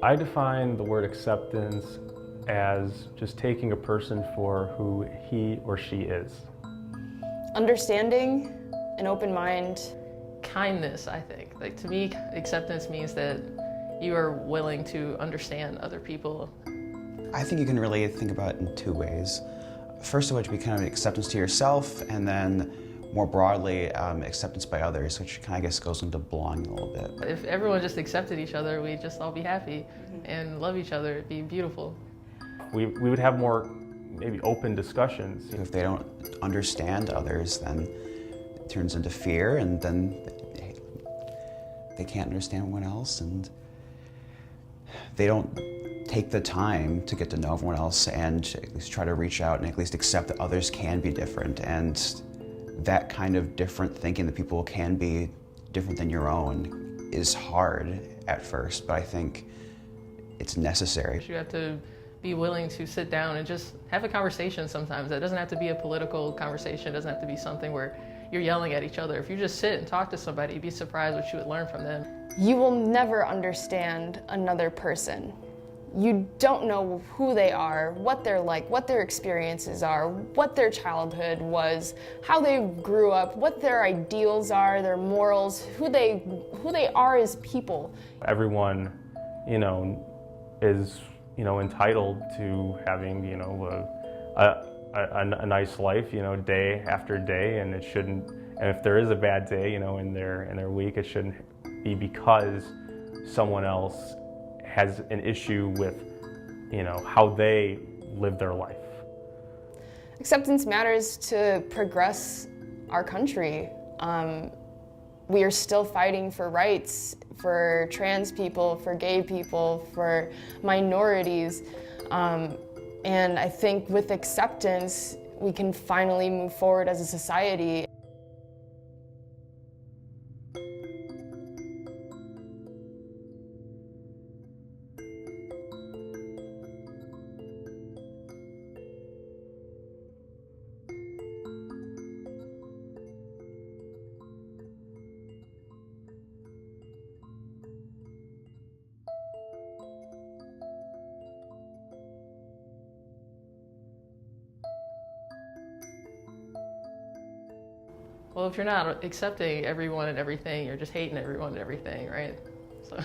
I define the word acceptance as just taking a person for who he or she is. Understanding, an open mind. Kindness, I think. Like, to me, acceptance means that you are willing to understand other people. I think you can really think about it in two ways. First of which would be kind of acceptance to yourself, and then more broadly, acceptance by others, which kind of, I guess, goes into belonging a little bit. If everyone just accepted each other, we'd just all be happy and love each other. It'd be beautiful. We would have more maybe open discussions. If they don't understand others, then it turns into fear, and then they can't understand one else, and they don't take the time to get to know everyone else and at least try to reach out and at least accept that others can be different. And that kind of different thinking that people can be different than your own is hard at first, but I think it's necessary. You have to be willing to sit down and just have a conversation sometimes. It doesn't have to be a political conversation. It doesn't have to be something where you're yelling at each other. If you just sit and talk to somebody, you'd be surprised what you would learn from them. You will never understand another person. You don't know who they are, what they're like, what their experiences are, what their childhood was, how they grew up, what their ideals are, their morals, who they are as people. Everyone, is, entitled to having, a nice life, day after day, and it shouldn't, and if there is a bad day, in their week, it shouldn't be because someone else has an issue with, how they live their life. Acceptance matters to progress our country. We are still fighting for rights for trans people, for gay people, for minorities. And I think with acceptance, we can finally move forward as a society. Well, if you're not accepting everyone and everything, you're just hating everyone and everything, right? So